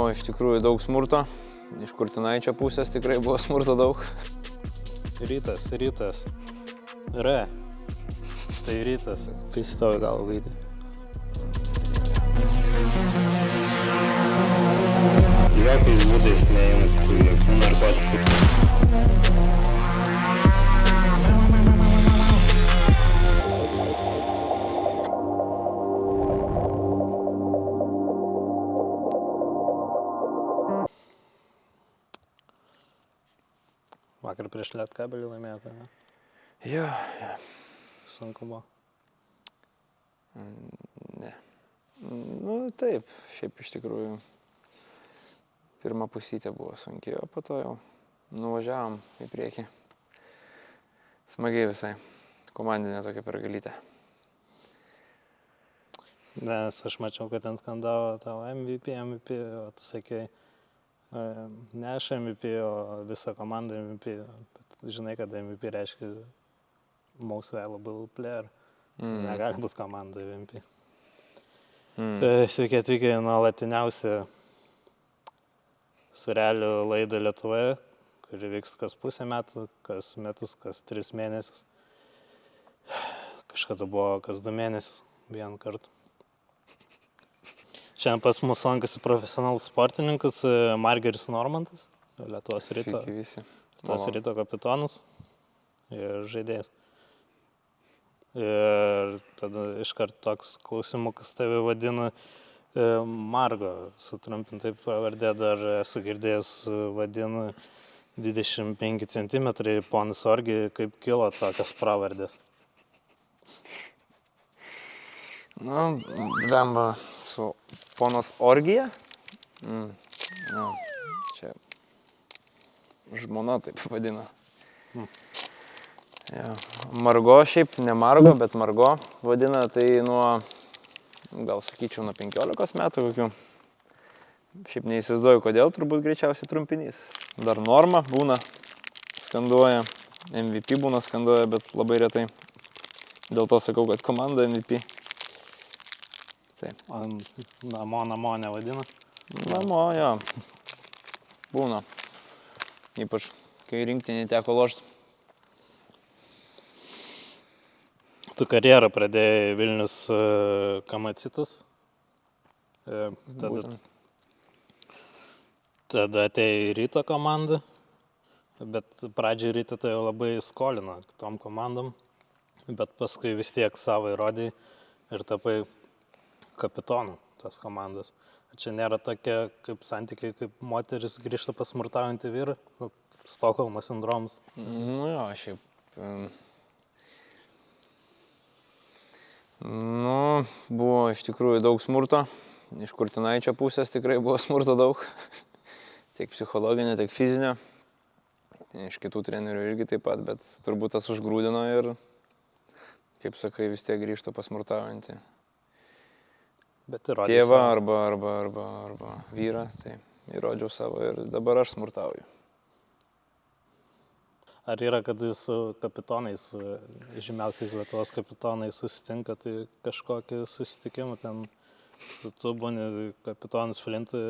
Buvo iš tikrųjų daug smurto. Iš Kurtinaičio pusės tikrai buvo smurto daug. Rytas. Re. Tai rytas. Kai stovi gal vaidį. Jokiais būdais neimk jokių narkotikų. Vakar prieš Lietkabelį laimėta, ne? Jo. Sunku buvo. Ne. Nu taip, šiaip iš tikrųjų. Pirma pusytė buvo sunki, o po to jau nuvažiavom į priekį. Smagiai visai. Komandinė tokia pergalytė. Nes aš mačiau, kad ten skandavo tavo MVP, o tu sakei, ne aš MVP, o visa komanda MVP. Bet žinai, kad MVP reiškia most valuable player. Negali būti komanda MVP. Sveiki atvykę į nuolatiniausią Surelių laidą Lietuvoje, kuri vyks kas pusę metų, kas metus, kas 3 mėnesius. Kažkada buvo kas 2 mėnesius, vieną kartą. Šiandien pas mus lankosi profesionalus sportininkas Margeris Normantas, Lietuvos ryto. Sveiki visi. Lietuvos ryto kapitonas ir žaidėjas. Ir tada iškart toks klausimukas tave vadina Margo, sutrumpintai pavardė, dar esu girdėjęs vadina 25 cm, ponas Orgi, kaip kilo tokios pravardės? Nu, blemba su ponas Orgija. Nu, čia žmona taip vadina. Ja. Margo šiaip, ne Margo, bet Margo vadina, tai nuo, gal sakyčiau, nuo 15 metų kokių. Šiaip neįsivaizduoju, kodėl, turbūt greičiausiai trumpinys. Dar Norma būna, skanduoja, MVP būna skanduoja, bet labai retai. Dėl to sakau, kad komanda MVP. Taip. Namo nevadina? Namo, jo. Būna. Ypač, kai rinktinį teko lošti. Tu karjerą pradėjai Vilnius Kamacitus. Tada atėjo į Ryto komandą, bet pradžiai Ryto tai labai skolino kitom komandom, bet paskui vis tiek savo įrodėjai ir tapai kapitonu tos komandos. Čia nėra tokia kaip santykiai, kaip moteris grįžta pas smurtaujantį vyrą, Stokholmo sindromas. Nu jo, šiaip. Nu, buvo iš tikrųjų daug smurto. Iš Kurtinaičio pusės tikrai buvo smurto daug. Tiek psichologinio, tiek fizinio. Iš kitų trenerių irgi taip pat, bet turbūt tas užgrūdino ir, kaip sakai, vis tiek grįžta pasmurtaujantį tėvą arba vyrą. Tai įrodžiau savo ir dabar aš smurtauju. Ar yra, kad su kapitonais, žymiausiais Lietuvos kapitonais susitinka, tai kažkokį susitikimą ten tu būni kapitonas Flintas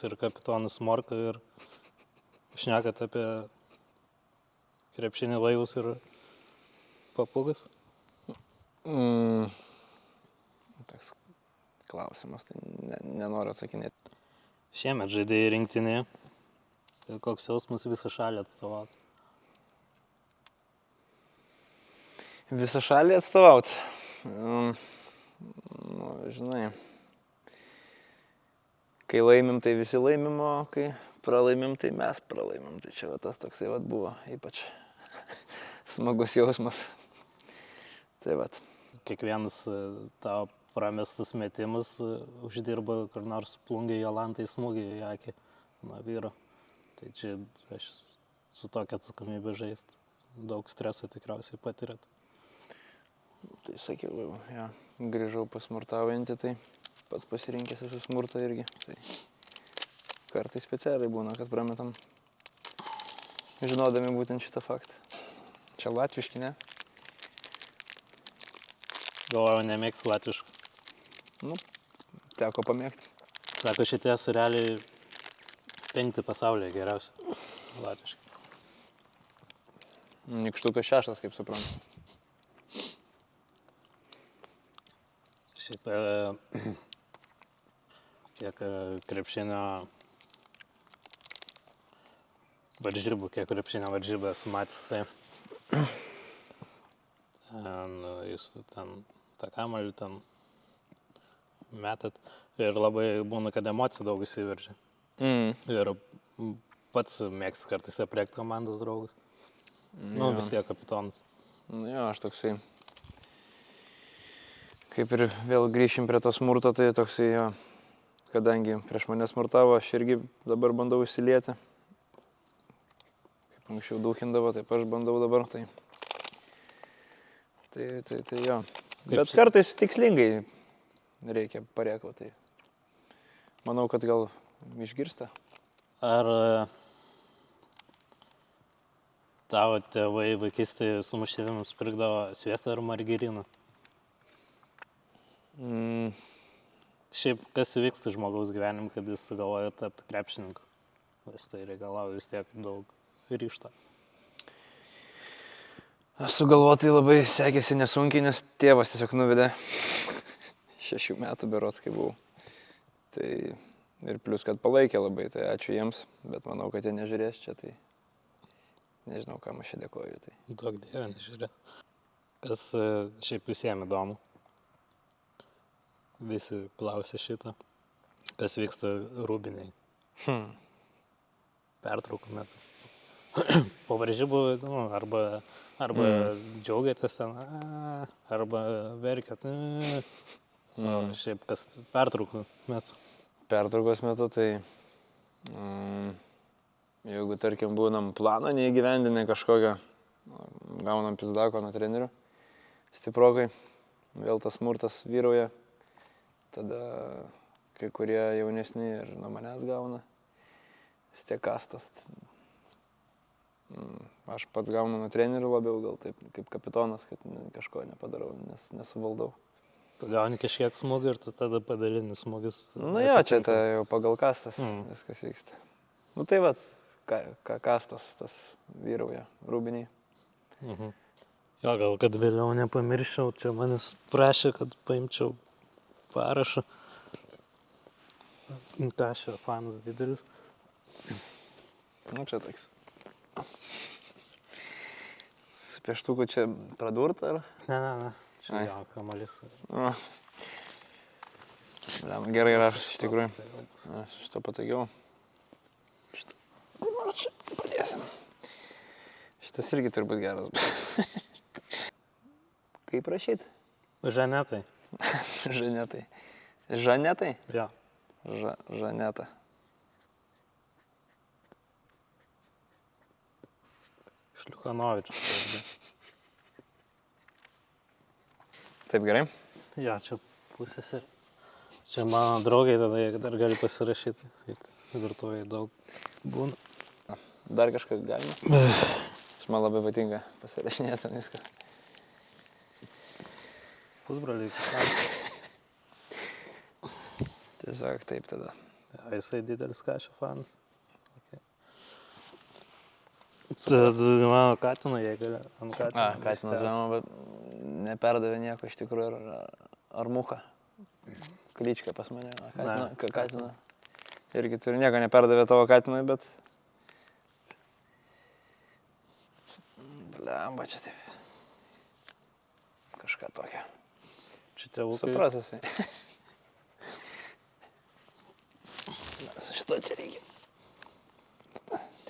ir kapitonas Morka ir šnekat apie krepšinį, laivus ir papūgas? Toks klausimas, tai nenoriu atsakinėti. Šiemet žaidėjai rinktinėje. Koks jausmas visą šalį atstovauti? Visą šalį atstovauti? Nu, žinai, kai laimim, tai visi laimim, o kai pralaimim, tai mes pralaimim. Tai čia tas toksai buvo ypač smagus jausmas. Tai vat. Kiekvienas tavo pramestas metimas uždirba kur nors plungiai Jolantai smūgį į akį nuo vyro. Tai čia aš su tokia atsakomybė žaist. Daug streso tikriausiai patirėt. Tai sakiau, ja, grįžau pasmurtaujantį, tai pats pasirinkęs esu smurtą irgi. Tai kartais specialiai būna, kad prametam, žinodami būtent šitą faktą. Čia latviški, ne? Galvoju, nemėgsi latviškų. Nu, teko pamėgti. Sako, šitie sureliai 5 pasaulyje geriausi. Latviškai. Nykštukas 6, kaip suprantu. Šiaip kiek krepšinio varžybų, kiek krepšinio varžybų esu matęs, tai jūs ten tą kamuolį ten metat ir labai būna, kad emocijų daug įsiveržia. Ir pats mėgsti kartais apriekti komandos draugus. Nu, vis tiek kapitonas. Nu jo, aš toksai. Kaip ir vėl grįšim prie to smurto, tai toksai jo. Kadangi prieš mane smurtavo, aš irgi dabar bandau įsilieti. Kaip anksčiau dūchindavo, taip aš bandau dabar. Tai jo. Bet kartais tikslingai reikia pareikauti. Tai manau, kad gal išgirsta. Ar tavo tėvai vaikystėje su muštynėmis pirkdavo sviestą ar margariną? Šiaip kas vyksta žmogaus gyvenimu, kad jis sugalvoja tapti krepšininku? Vis tai reikalauja vis tiek daug ryžto. Aš sugalvotai labai sekėsi nesunkiai, nes tėvas tiesiog nuvedė 6 metų berods, kai buvau. Tai ir plus, kad palaikė labai, tai ačiū jiems, bet manau, kad jie nežiūrės čia, tai nežinau, kam aš čia dėkoju. Tai. Daug dievė nežiūrė. Kas šiaip visiems įdomu. Visi klausia šitą. Kas vyksta rūbiniai. Pertraukų metu. Po varžybų, nu, arba džiaugiatės ten, arba verkiat. O šiaip kas pertraukų metu. Pertraukos metu, tai jeigu, tarkim, būnam planą neįgyvendinę kažkokią, gaunam pizdako nuo trenerių, stiprokai, vėl tas smurtas vyrauja, tada kai kurie jaunesni ir nuo manęs gauna, vis tiek kastas. Aš pats gaunu nuo trenerių labiau, gal taip kaip kapitonas, kad kažko nepadarau, nes nesuvaldau. Tu gauni kažkiek smūgių ir tu tada padalini smūgius. Nu jo, čia tai jau pagal kastas viskas vyksta. Nu tai vat, kastas tas vyrauja, rūbiniai. Jo, gal kad vėliau nepamirščiau, čia manęs prašė, kad paimčiau parašą. Kašio fanas didelis. Nu čia toks. Su pieštuku čia pradurta ar? Ne. Čia jo, kamuolys. Gerai rašas iš tikrųjų. Šitą patogiau. Šitą kur nors čia padėsim. Šitas irgi turbūt geras. Kaip rašyti? Žanetai. Žanetai. Žanetai? Jo. Žaneta. Šliuchanovičius. Taip gerai? Jo, čia pusės ir. Čia mano draugai, tada jie dar gali pasirašyti. Virtuvėje daug būna. Dar kažką galima? Man labai patinka pasirašinėti viską. Pusbroliai. Tiesiog taip tada. Ja, jisai didelis Kašio fanas. Okay. Tad mano Katino, jie gali ant Katino. Katinas žinoma, bet neperdavė nieko iš tikrųjų. Ar mucha. Klička pas mane. Katino. Irgi turi nieko neperdavė tavo Katinui, bet... Blemba čia taip. Kažką tokio. Čia tėvukai. Suprasasi. Su šito čia reikia.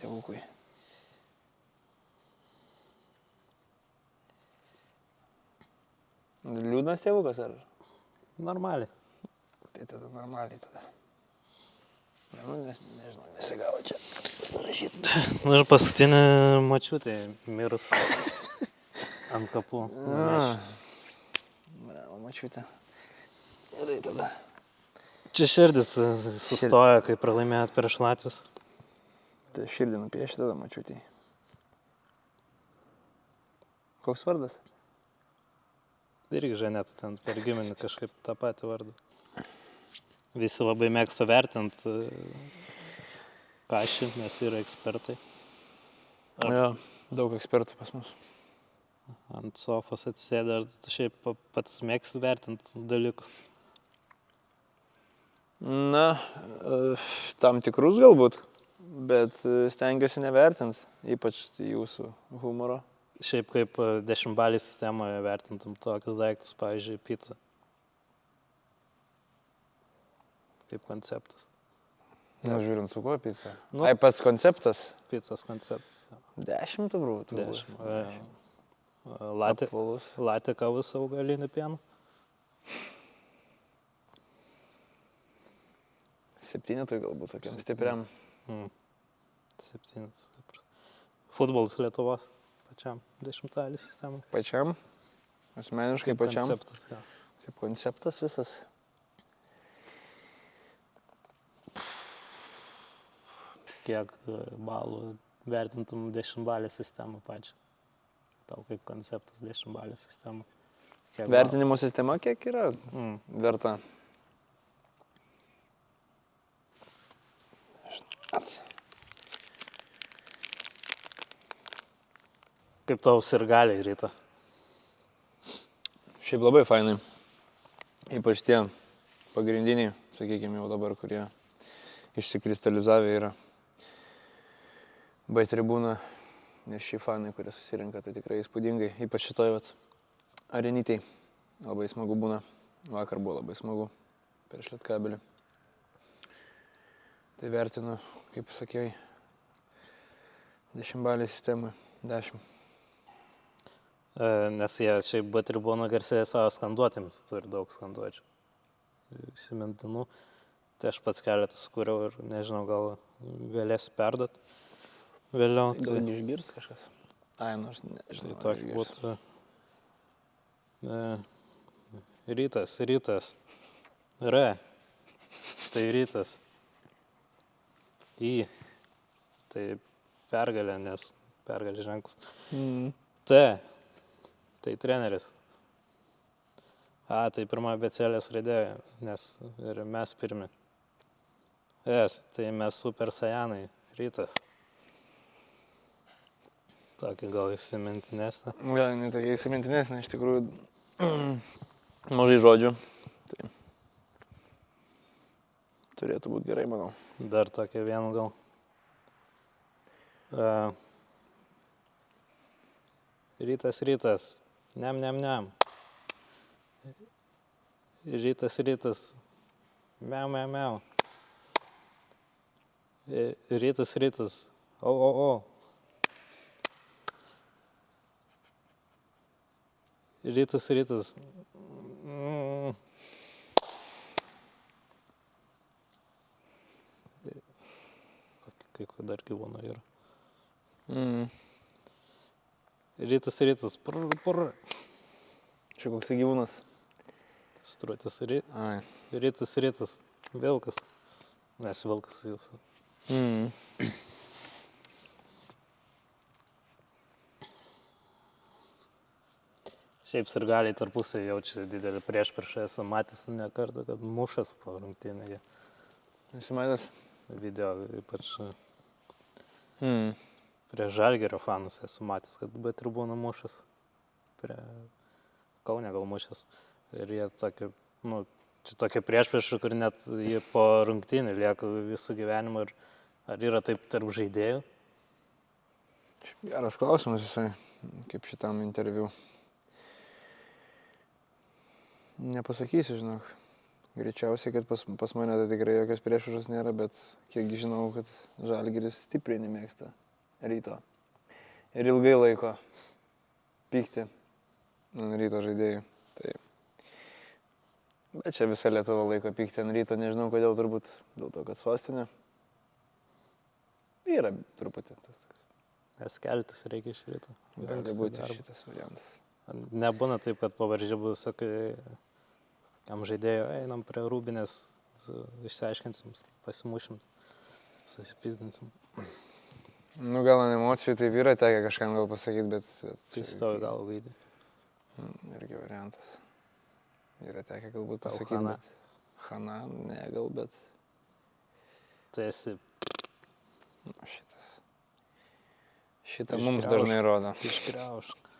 Tėvukui. Liūdnas tėvukas ar? Normaliai. Tai tada normaliai tada. Nu, nežinau, nesigavo čia pasirašyti. Na ir paskutinė mačiutė mirus ant kapų. Mačiutė. Gerai tada. Čia širdis sustojo, kai pralaimėjot prieš Latvius. Tai širdį nupieši tada mačiutį. Koks vardas? Irgi Žaneta, ten per giminį kažkaip tą patį vardą. visi labai mėgsta vertinti kašį, nes yra ekspertai. Jo, daug ekspertų pas mus. Ant sofos atsisėdę, ar tu šiaip pats mėgsti vertinti dalykus? Na, tam tikrus galbūt, bet stengiuosi nevertinti, ypač jūsų humoro. Šiaip kaip 10-balį sistemoje vertintum tokius daiktus, pavyzdžiui, pizzą. Kaip konceptas. Na, žiūrint, su kuo pizza. Nu. Ai, pats konceptas. Pizzos konceptas. 10 turbūt. 10. Latė kavus augalinį pieną. 7 tai galbūt tokiam stipriam. 7. Futbolas Lietuvos. Pačiam 10-balį sistemai. Pačiam. Asmeniškai pačiam. Konceptas, ja. Kaip konceptas visas. Kiek balų vertintum 10-balį sistemą pačią? Tau kaip konceptas 10-balį sistemą. Kiek Vertinimo sistema kiek yra verta? Kaip tau sirgaliai ryto? Šiaip labai fainai. Ypač tie pagrindiniai, sakykime, jau dabar, kurie išsikristalizavę yra. B tribūna ir šį fanai, kurie susirinka, tai tikrai įspūdingai. Ypač šitoj arenytėj. Labai smagu būna. Vakar buvo labai smagu prieš Lietkabelį. Tai vertinu, kaip sakėjai, 10-balį sistemą. 10. Nes jie šiaip B tribūną garsėja savo skanduotėmis, turi daug skanduočių. Įsimintinų. Tai aš pats keletą sukūriau ir nežinau, gal galėsiu perduoti vėliau. Tai gal neišgirs kažkas? Ai, nors nežinau. Tai tokia būtų rytas. R. Tai rytas. I. Tai pergalė, nes pergalė ženklus. T. Tai treneris. A, tai pirma abėcėlės raidė, nes ir mes pirmi. S, tai mes super sajanai, rytas. Tokį gal įsimintinesnė. Gal ne tokia įsimintinesnė, iš tikrųjų mažai žodžių. Tai turėtų būti gerai, manau. Dar tokia vienu gal. Rytas. Nem. Rytas. Miau. Rytas. O. Rytas. Kai dar gyvūnų yra. Rytas. Purr. Čia koks gyvūnas? Strutis. Ai. Rytas. Vilkas. Nes vilkas jūsų. Šiaip sirgaliai tarpusai jaučia didelį priešpriešą. Esu matęs ne kartą, kad mušas po rungtynėje. Esi matęs? Video ypač prie Žalgirio fanus esu matęs, kad B tribūna mušas. Prie Kaune gal mušas. Ir jie tokie, čia tokia priešpriešą, kur net jie po rungtynių lieka visą gyvenimą. Ir ar yra taip tarp žaidėjų? Geras klausimas visai, kaip šitam interviu. Nepasakysiu, žinok. Greičiausiai, kad pas mane tai tikrai jokios priešpriešos nėra, bet kiek žinau, kad Žalgiris stipriai nemėgsta Ryto. Ir ilgai laiko pykti ant Ryto žaidėjų. Tai. Bet čia visą Lietuvą laiko pykti ant Ryto, nežinau kodėl, turbūt dėl to, kad sostinė. Yra truputį tas toks. Nes keltis reikia iš Ryto. Gali būti šitas variantas. Nebūna taip, kad po varžybų sakai, kam žaidėjo, einam prie Rūbinės, išsiaiškinsim, pasimušim, susipizdinsim. Gal ant emocijų taip yra tekę kažkam gal pasakyti, bet... Tai stovi gal vaidį. Irgi variantas. Yra tekę galbūt pasakyti, bet... Hana, ne gal, bet Tai esi nu, šitas. Šitą mums dažnai rodo. iškriaušk.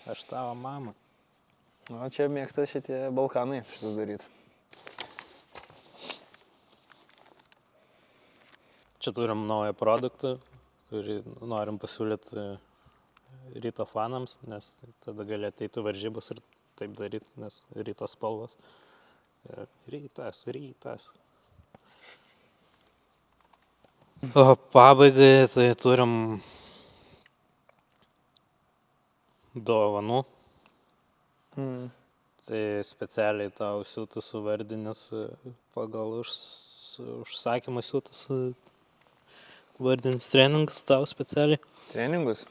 Aš tavo mama. O čia mėgsta šitie Balkanai šitas daryti. Čia turim naują produktą, kurį norim pasiūlyti ryto fanams, nes tada gali ateiti varžybas ir taip daryti, nes ryto spalvas. Rytas. O pabaigai tai turim dovanų. Tai specialiai tau siūtas vardinės pagal užsakymą siūtas vardinis treningas tau specialiai. Treningus?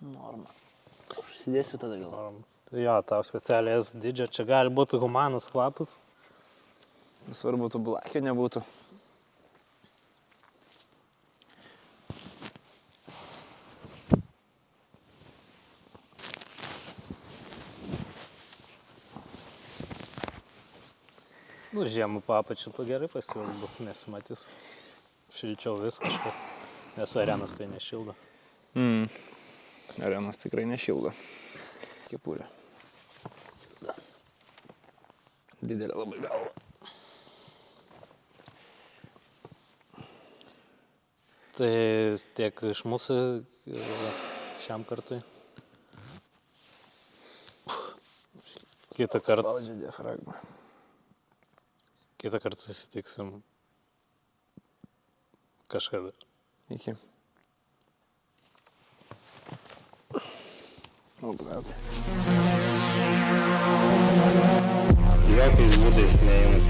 Norma. Užsidėsiu tada gal. Jo, tau specialiai S dydžio. Čia gali būti humanas kvapas. Svarbu, tų blakio nebūtų. Nu, žiemų papačių gerai pasiūlė, bus nesimatys. Šilčiau vis kažkas, nes arenas tai nešildo. Arenas tikrai nešildo. Kepurė. Didelė labai galva. Tai tiek iš mūsų šiam kartui. Kitą kartą Spaudžia diafragmą. susitiksim kažkada. Iki. O, brat. Jokiais būdais neimk